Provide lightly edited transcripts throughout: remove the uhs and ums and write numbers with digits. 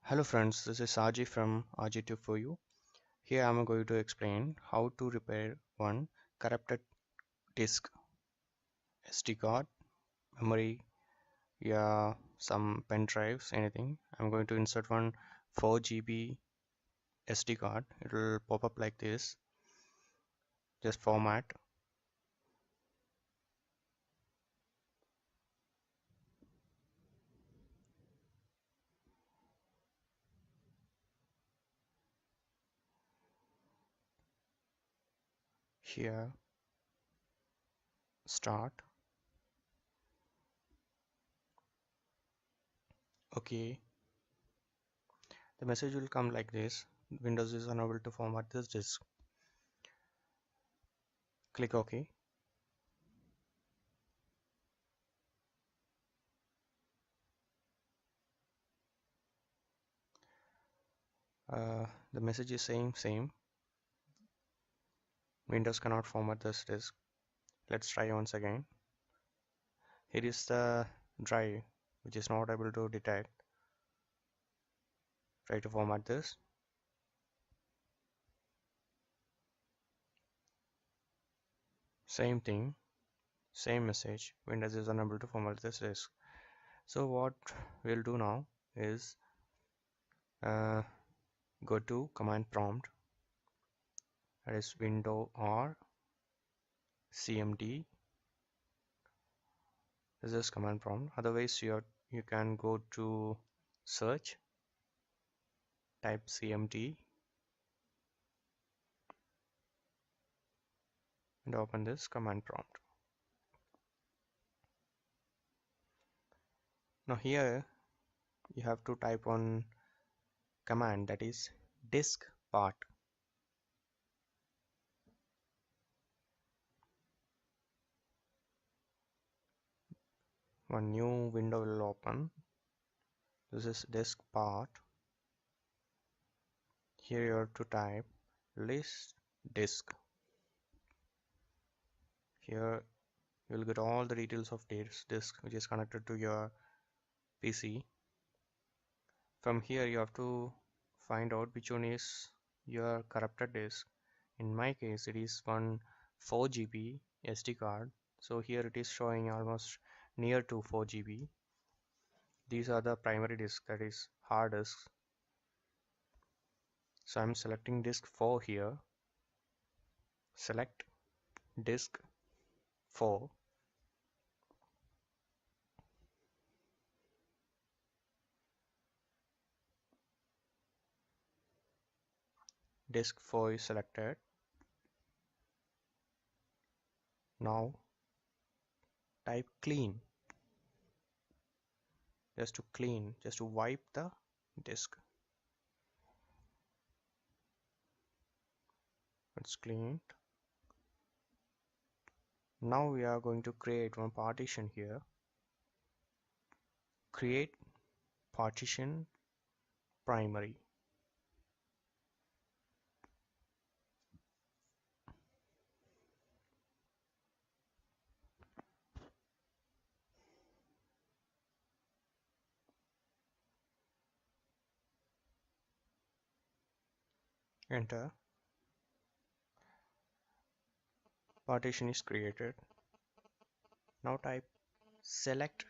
Hello friends, this is Saji from rjtubeforyou. Here I am going to explain how to repair one corrupted disk, SD card, memory, yeah, some pen drives, anything. I'm going to insert one 4 GB SD card. It will pop up like this. Just format. Here, start. Okay. The message will come like this. Windows is unable to format this disk. Click OK. The message is saying same. Windows cannot format this disk. Let's try once again. Here is the drive which is not able to detect. Try to format this. Same thing, same message. Windows is unable to format this disk. So what we'll do now is go to command prompt, that is window R cmd. This is command prompt. Otherwise you can go to search, type cmd and open this command prompt. Now here you have to type one command, that is Diskpart. One new window will open. This is Diskpart. Here you have to type list disk. Here you will get all the details of this disk which is connected to your PC. From here you have to find out which one is your corrupted disk. In my case it is one 4 GB SD card. So here it is showing almost near to 4 GB. These are the primary disk, that is hard disks. So I'm selecting disk 4 here. Select disk 4. Disk 4 is selected. Now type clean. Just to clean, just to wipe the disk. It's cleaned. Now we are going to create one partition here. Create partition primary. Enter. Partition is created. Now type select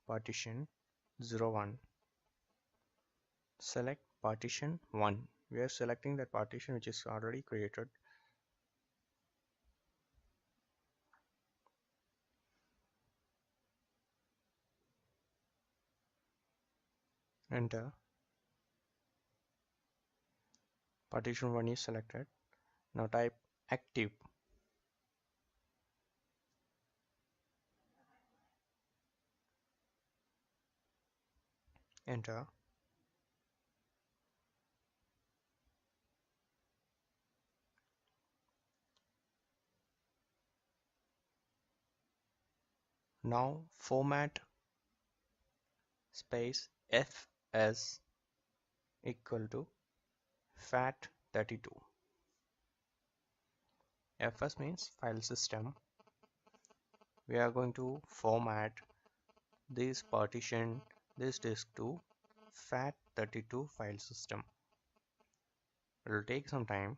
partition 01. Select partition 1. We are selecting that partition which is already created. Enter. Partition 1 is selected. Now type active. Enter. Now format space fs equal to FAT32. FS means file system. We are going to format this partition, this disk to 32 file system. It will take some time.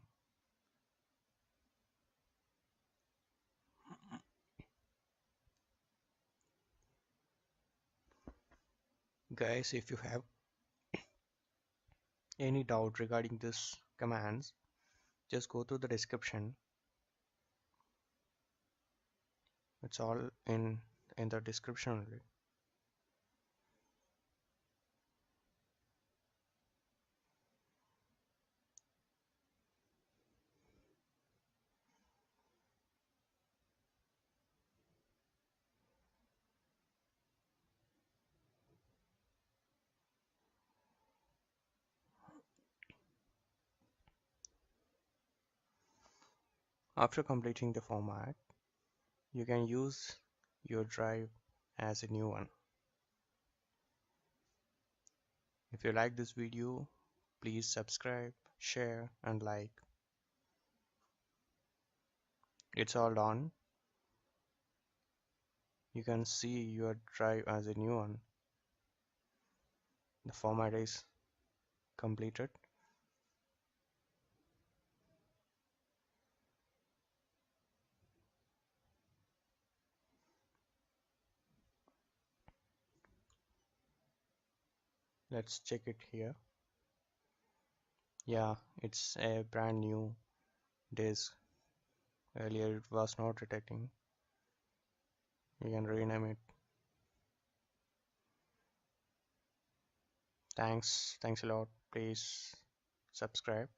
Guys, if you have any doubt regarding this commands, just go to the description. It's all in the description only. After completing the format, you can use your drive as a new one. If you like this video, please subscribe, share and like. It's all done. You can see your drive as a new one. The format is completed. Let's check it here. Yeah, it's a brand new disk. Earlier it was not detecting. You can rename it. Thanks a lot. Please subscribe.